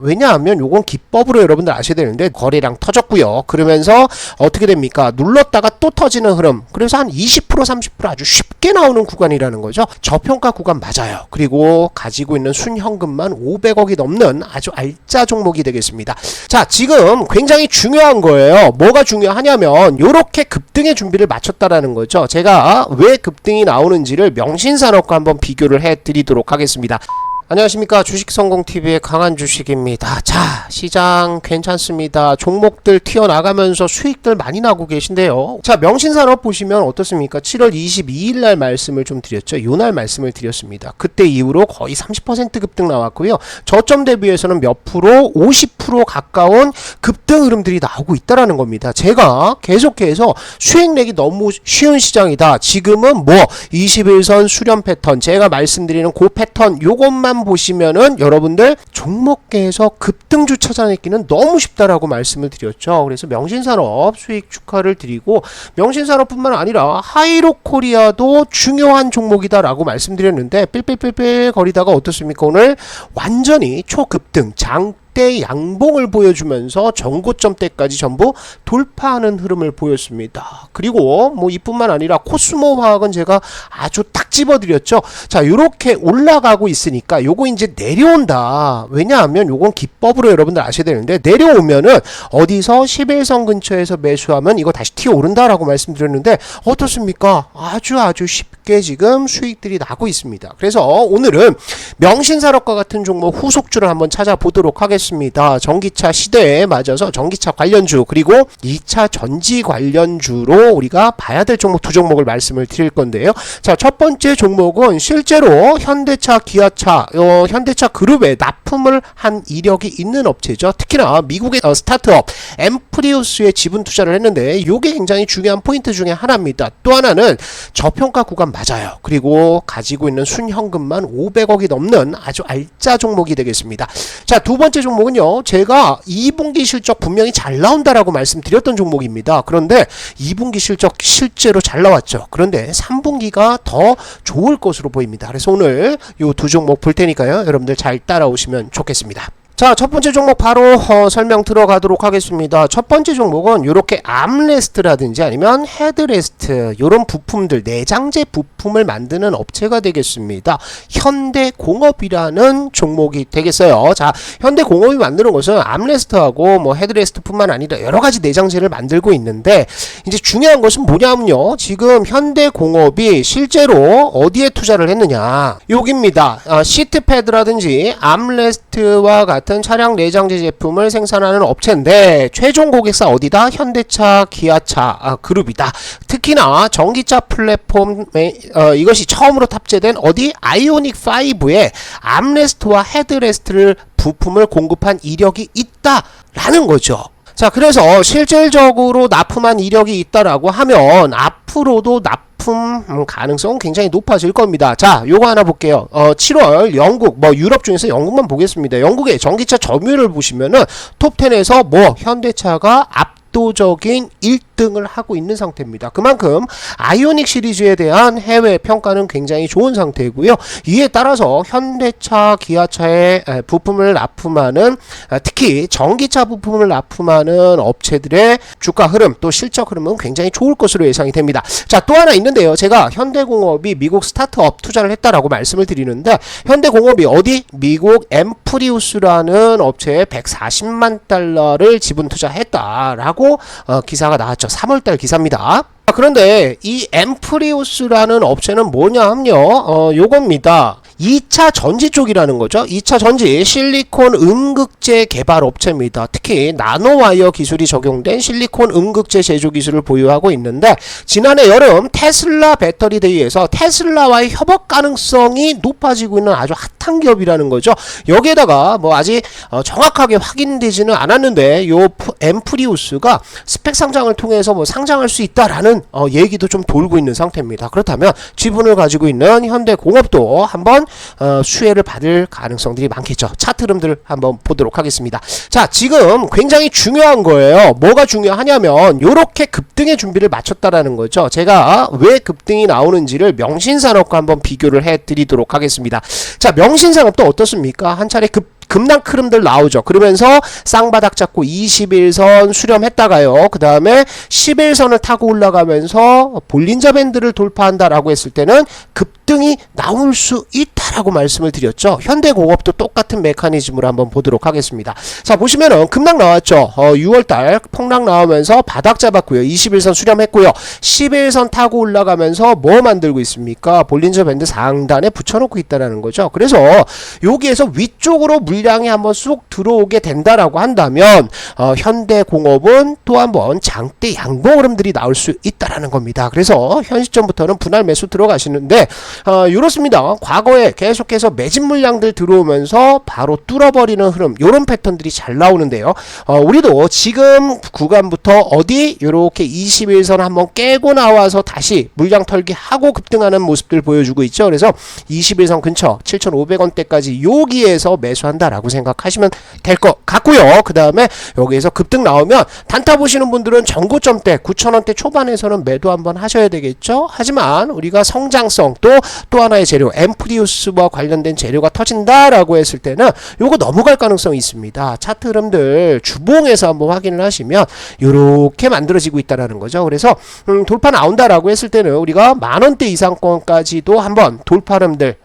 왜냐하면 요건 기법으로 여러분들 아셔야 되는데 거래량 터졌고요. 그러면서 어떻게 됩니까? 눌렀다가 또 터지는 흐름. 그래서 한 20% 30% 아주 쉽게 나오는 구간이라는 거죠. 저평가 구간 맞아요. 그리고 가지고 있는 순현금만 500억이 넘는 아주 알짜 종목이 되겠습니다. 자, 지금 굉장히 중요한 거예요. 뭐가 중요하냐면 요렇게 급등의 준비를 마쳤다라는 거죠. 제가 왜 급등이 나오는지를 명신산업과 한번 비교를 해드리도록 하겠습니다. 안녕하십니까, 주식성공TV의 강한주식입니다. 자, 시장 괜찮습니다. 종목들 튀어나가면서 수익들 많이 나고 계신데요. 자, 명신산업 보시면 어떻습니까? 7월 22일 날 말씀을 좀 드렸죠. 요날 말씀을 드렸습니다. 그때 이후로 거의 30% 급등 나왔고요. 저점 대비해서는 몇 프로? 50% 가까운 급등 흐름들이 나오고 있다라는 겁니다. 제가 계속해서 수익 내기 너무 쉬운 시장이다. 지금은 뭐 21선 수렴 패턴, 제가 말씀드리는 그 패턴 요것만 보시면은 여러분들 종목계에서 급등주 찾아내기는 너무 쉽다라고 말씀을 드렸죠. 그래서 명신산업 수익 축하를 드리고, 명신산업뿐만 아니라 하이로코리아도 중요한 종목이다라고 말씀드렸는데 삘삘삘삘 거리다가 어떻습니까? 오늘 완전히 초급등 장대 양봉을 보여주면서 전고점대까지 전부 돌파하는 흐름을 보였습니다. 그리고 뭐 이뿐만 아니라 코스모 화학은 제가 아주 딱 집어드렸죠. 자, 요렇게 올라가고 있으니까 요거 이제 내려온다. 왜냐하면 요건 기법으로 여러분들 아셔야 되는데, 내려오면은 어디서 11선 근처에서 매수하면 이거 다시 튀어오른다라고 말씀드렸는데 어떻습니까? 아주 쉽게 지금 수익들이 나고 있습니다. 그래서 오늘은 명신산업과 같은 종목 후속주를 한번 찾아보도록 하겠습니다. 전기차 시대에 맞아서 전기차 관련주, 그리고 2차 전지 관련주로 우리가 봐야 될 종목 두 종목을 말씀을 드릴 건데요. 자, 첫 번째 종목은 실제로 현대차, 기아차, 현대차 그룹에 납품을 한 이력이 있는 업체죠. 특히나 미국의 스타트업 엠프리우스에 지분 투자를 했는데 요게 굉장히 중요한 포인트 중에 하나입니다. 또 하나는 저평가 구간 맞아요. 그리고 가지고 있는 순현금만 500억이 넘는 아주 알짜 종목이 되겠습니다. 자, 두 번째 종목은요, 제가 2분기 실적 분명히 잘 나온다라고 말씀드렸던 종목입니다. 그런데 2분기 실적 실제로 잘 나왔죠. 그런데 3분기가 더 좋을 것으로 보입니다. 그래서 오늘 이 두 종목 볼 테니까요, 여러분들 잘 따라오시면 좋겠습니다. 자, 첫 번째 종목 바로 설명 들어가도록 하겠습니다. 첫 번째 종목은 이렇게 암레스트라든지 아니면 헤드레스트 이런 부품들, 내장재 부품을 만드는 업체가 되겠습니다. 현대공업이라는 종목이 되겠어요. 자, 현대공업이 만드는 것은 암레스트하고 뭐 헤드레스트뿐만 아니라 여러 가지 내장재를 만들고 있는데, 이제 중요한 것은 뭐냐면요, 지금 현대공업이 실제로 어디에 투자를 했느냐, 여기입니다. 시트패드라든지 암레스트와 같은 차량 내장재 제품을 생산하는 업체인데 최종 고객사 어디다? 현대차, 기아차 그룹이다. 특히나 전기차 플랫폼에 이것이 처음으로 탑재된 어디? 아이오닉 5에 암레스트와 헤드레스트를 부품을 공급한 이력이 있다라는 거죠. 자, 그래서 실질적으로 납품한 이력이 있다라고 하면 앞으로도 납품 가능성은 굉장히 높아질 겁니다. 자, 요거 하나 볼게요. 7월 영국, 뭐 유럽 중에서 영국만 보겠습니다. 영국의 전기차 점유율을 보시면은 톱10에서 뭐 현대차가 압도적인 1등을 하고 있는 상태입니다. 그만큼 아이오닉 시리즈에 대한 해외 평가는 굉장히 좋은 상태고요. 이에 따라서 현대차, 기아차의 부품을 납품하는, 특히 전기차 부품을 납품하는 업체들의 주가 흐름, 또 실적 흐름은 굉장히 좋을 것으로 예상이 됩니다. 자, 또 하나 있는데요. 제가 현대공업이 미국 스타트업 투자를 했다라고 말씀을 드리는데, 현대공업이 어디? 미국 엠프리우스라는 업체에 140만 달러를 지분 투자했다라고 기사가 나왔죠. 3월달 기사입니다. 그런데 이 엠프리우스라는 업체는 뭐냐 하면요, 요겁니다. 2차 전지 쪽이라는 거죠. 2차 전지 실리콘 음극재 개발 업체입니다. 특히 나노와이어 기술이 적용된 실리콘 음극재 제조 기술을 보유하고 있는데, 지난해 여름 테슬라 배터리 대회에서 테슬라와의 협업 가능성이 높아지고 있는 아주 핫한 기업이라는 거죠. 여기에다가 뭐 아직 정확하게 확인되지는 않았는데 요 엠프리우스가 스펙 상장을 통해서 뭐 상장할 수 있다라는 얘기도 좀 돌고 있는 상태입니다. 그렇다면 지분을 가지고 있는 현대공업도 한번 수혜를 받을 가능성들이 많겠죠. 차트 흐름들을 한번 보도록 하겠습니다. 자, 지금 굉장히 중요한 거예요. 뭐가 중요하냐면 요렇게 급등의 준비를 마쳤다라는 거죠. 제가 왜 급등이 나오는지를 명신산업과 한번 비교를 해 드리도록 하겠습니다. 자, 명신산업도 어떻습니까? 한 차례 급락 흐름들 나오죠. 그러면서 쌍바닥 잡고 21선 수렴했다가요. 그 다음에 11선을 타고 올라가면서 볼린저 밴드를 돌파한다라고 했을 때는 급등이 나올 수 있다라고 말씀을 드렸죠. 현대공업도 똑같은 메커니즘으로 한번 보도록 하겠습니다. 자, 보시면은 급락 나왔죠. 6월달 폭락 나오면서 바닥 잡았고요. 21선 수렴했고요. 11선 타고 올라가면서 뭐 만들고 있습니까? 볼린저 밴드 상단에 붙여놓고 있다라는 거죠. 그래서 여기에서 위쪽으로 물량이 한번 쑥 들어오게 된다라고 한다면 현대공업은 또 한번 장대 양봉 흐름들이 나올 수 있다라는 겁니다. 그래서 현 시점부터는 분할 매수 들어가시는데 이렇습니다. 과거에 계속해서 매집 물량들 들어오면서 바로 뚫어버리는 흐름, 요런 패턴들이 잘 나오는데요. 우리도 지금 구간부터 어디 요렇게 21선 한번 깨고 나와서 다시 물량 털기 하고 급등하는 모습들 보여주고 있죠. 그래서 21선 근처 7,500원대까지 여기에서 매수한다라고 생각하시면 될 것 같고요. 그 다음에 여기에서 급등 나오면 단타 보시는 분들은 전고점대 9,000원대 초반에서는 매도 한번 하셔야 되겠죠. 하지만 우리가 성장성 또 하나의 재료 엠프리우스와 관련된 재료가 터진다라고 했을 때는 요거 넘어갈 가능성이 있습니다. 차트 흐름들 주봉에서 한번 확인을 하시면 요렇게 만들어지고 있다라는 거죠. 그래서 돌파 나온다라고 했을 때는 우리가 만원대 이상권까지도 한번 돌파 흐름들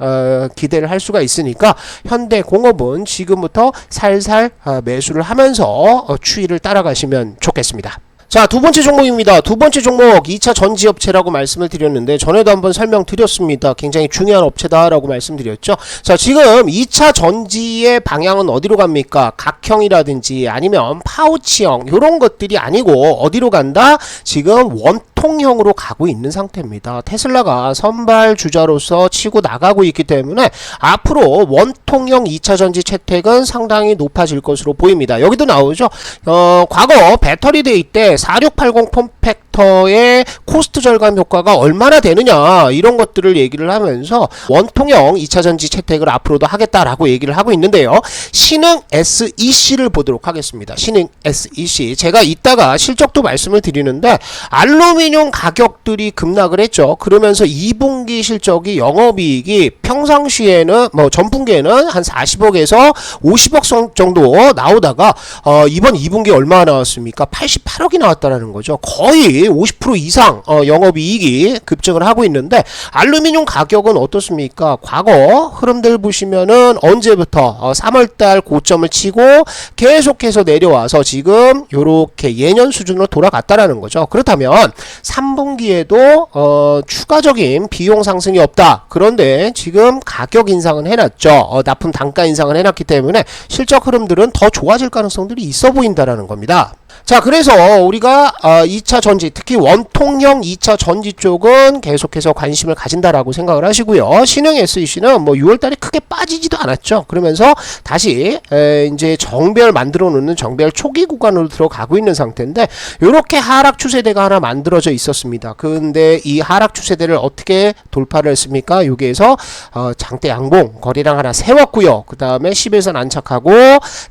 기대를 할 수가 있으니까 현대공업은 지금부터 살살 매수를 하면서 추이를 따라가시면 좋겠습니다. 자, 두 번째 종목입니다. 두 번째 종목 2차 전지업체라고 말씀을 드렸는데 전에도 한번 설명드렸습니다. 굉장히 중요한 업체다라고 말씀드렸죠. 자, 지금 2차 전지의 방향은 어디로 갑니까? 각형이라든지 아니면 파우치형 이런 것들이 아니고 어디로 간다? 지금 원통형으로 가고 있는 상태입니다. 테슬라가 선발 주자로서 치고 나가고 있기 때문에 앞으로 원통형 2차 전지 채택은 상당히 높아질 것으로 보입니다. 여기도 나오죠. 과거 배터리 데이 때 4680 폼팩터의 코스트 절감 효과가 얼마나 되느냐 이런 것들을 얘기를 하면서 원통형 2차 전지 채택을 앞으로도 하겠다라고 얘기를 하고 있는데요. 신흥 SEC를 보도록 하겠습니다. 신흥 SEC 제가 이따가 실적도 말씀을 드리는데 알루미늄 가격들이 급락을 했죠. 그러면서 2분기 실적이 영업이익이 평상시에는 뭐 전분기에는 한 40억에서 50억 정도 나오다가 이번 2분기 얼마 나왔습니까? 88억이 나왔다라는 거죠. 거의 50% 이상 영업이익이 급증을 하고 있는데 알루미늄 가격은 어떻습니까? 과거 흐름들 보시면은 언제부터 3월달 고점을 치고 계속해서 내려와서 지금 요렇게 예년 수준으로 돌아갔다라는 거죠. 그렇다면 3분기에도 추가적인 비용 상승이 없다. 그런데 지금 가격 인상은 해놨죠. 납품 단가 인상을 해놨기 때문에 실적 흐름들은 더 좋아질 가능성들이 있어 보인다라는 겁니다. 자, 그래서 우리가 2차 전지, 특히 원통형 2차 전지 쪽은 계속해서 관심을 가진다라고 생각을 하시고요. 신흥 SEC는 뭐 6월달에 크게 빠지지도 않았죠. 그러면서 다시 이제 정배열 만들어 놓는 정배열 초기 구간으로 들어가고 있는 상태인데 이렇게 하락 추세대가 하나 만들어져 있었습니다. 근데 이 하락 추세대를 어떻게 돌파를 했습니까? 여기에서 장대 양봉 거리랑 하나 세웠고요. 그 다음에 11선 안착하고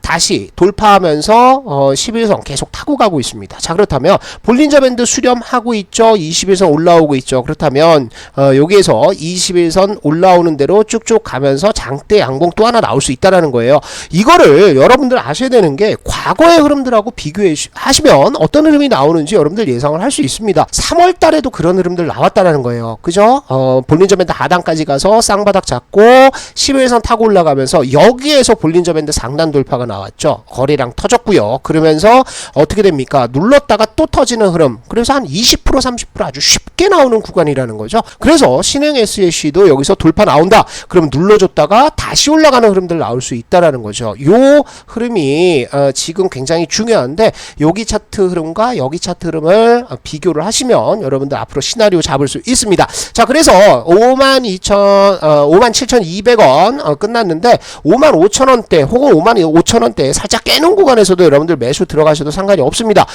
다시 돌파하면서 11선 계속 타고 가고 있습니다. 자, 그렇다면 볼린저 밴드 수렴하고 있죠. 21선 올라오고 있죠. 그렇다면 여기에서 21선 올라오는 대로 쭉쭉 가면서 장대 양봉 또 하나 나올 수 있다라는 거예요. 이거를 여러분들 아셔야 되는 게 과거의 흐름들하고 비교해 하시면 어떤 흐름이 나오는지 여러분들 예상을 할 수 있습니다. 3월 달에도 그런 흐름들 나왔다라는 거예요. 그죠? 볼린저 밴드 하단까지 가서 쌍바닥 잡고 11선 타고 올라가면서 여기에서 볼린저 밴드 상단 돌파가 나왔죠. 거래량 터졌고요. 그러면서 어떻게 됩니까? 눌렀다가 또 터지는 흐름. 그래서 한 20% 30% 아주 쉽게 나오는 구간이라는 거죠. 그래서 신흥 SEC도 여기서 돌파 나온다. 그럼 눌러줬다가 다시 올라가는 흐름들 나올 수 있다라는 거죠. 요 흐름이 지금 굉장히 중요한데 여기 차트 흐름과 여기 차트 흐름을 비교를 하시면 여러분들 앞으로 시나리오 잡을 수 있습니다. 자, 그래서 57,200원 끝났는데 55,000원대 혹은 55,000원대 살짝 깨는 구간에서도 여러분들 매수 들어가셔도 상관이 없습니다.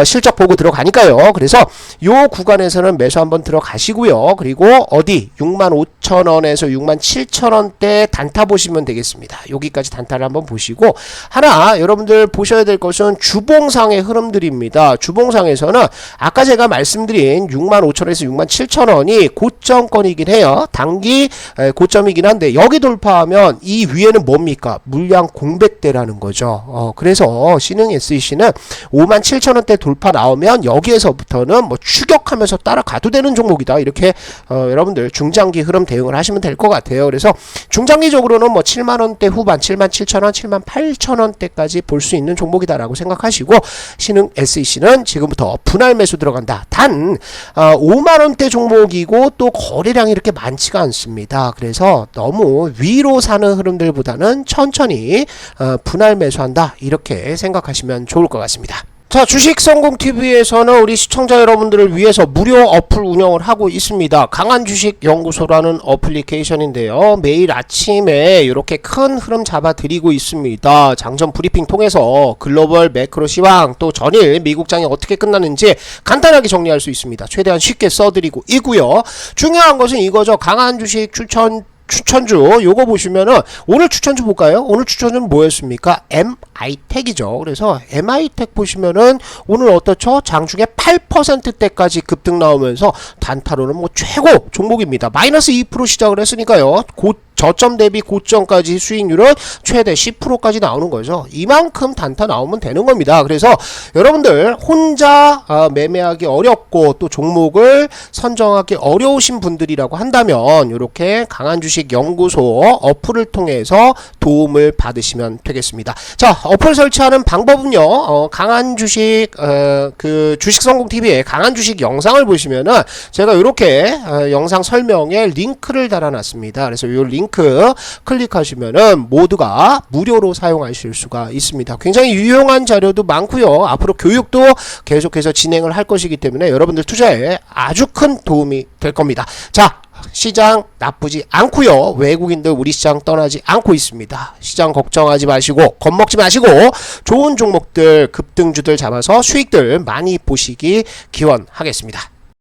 실적 보고 들어가니까요. 그래서 요 구간에서는 매수 한번 들어가시고요. 그리고 어디 65,000원에서 67,000원대 단타 보시면 되겠습니다. 여기까지 단타를 한번 보시고, 하나 여러분들 보셔야 될 것은 주봉상의 흐름들입니다. 주봉상에서는 아까 제가 말씀드린 65,000원에서 67,000원이 고점권이긴 해요. 단기 고점이긴 한데, 여기 돌파하면 이 위에는 뭡니까? 물량 공백대라는 거죠. 그래서 신흥 SEC는 57,000원대 돌파 나오면 여기에서부터는 뭐 추격하면서 따라가도 되는 종목이다. 이렇게 여러분들 중장기 흐름 대응을 하시면 될 것 같아요. 그래서 중장기적으로는 뭐 7만원대 후반, 77,000원, 78,000원대까지 볼 수 있는 종목이다라고 생각하시고, 신흥 SEC는 지금부터 분할 매수 들어간다. 단 5만원대 종목이고 또 거래량이 이렇게 많지가 않습니다. 그래서 너무 위로 사는 흐름들보다는 천천히 분할 매수한다, 이렇게 생각하시면 좋을 것 같습니다. 자, 주식성공TV에서는 우리 시청자 여러분들을 위해서 무료 어플 운영을 하고 있습니다. 강한주식연구소라는 어플리케이션인데요. 매일 아침에 이렇게 큰 흐름 잡아드리고 있습니다. 장전 브리핑 통해서 글로벌 매크로 시황, 또 전일 미국장이 어떻게 끝나는지 간단하게 정리할 수 있습니다. 최대한 쉽게 써드리고 있고요. 중요한 것은 이거죠. 강한주식 추천주 요거 보시면은, 오늘 추천주 볼까요? 오늘 추천주는 뭐였습니까? MI텍이죠. 그래서 MI텍 보시면은 오늘 어떻죠? 장중에 8%대까지 급등 나오면서 단타로는 뭐 최고 종목입니다. 마이너스 2% 시작을 했으니까요. 저점 대비 고점까지 수익률은 최대 10%까지 나오는 거죠. 이만큼 단타 나오면 되는 겁니다. 그래서 여러분들 혼자 매매하기 어렵고 또 종목을 선정하기 어려우신 분들이라고 한다면 이렇게 강한주식연구소 어플을 통해서 도움을 받으시면 되겠습니다. 자, 어플 설치하는 방법은요. 강한주식 주식성공TV에 강한주식 영상을 보시면은 제가 이렇게 영상 설명에 링크를 달아놨습니다. 그래서 이 링크 클릭하시면은 모두가 무료로 사용하실 수가 있습니다. 굉장히 유용한 자료도 많고요. 앞으로 교육도 계속해서 진행을 할 것이기 때문에 여러분들 투자에 아주 큰 도움이 될 겁니다. 자, 시장 나쁘지 않고요. 외국인들 우리 시장 떠나지 않고 있습니다. 시장 걱정하지 마시고 겁먹지 마시고 좋은 종목들, 급등주들 잡아서 수익들 많이 보시기 기원하겠습니다.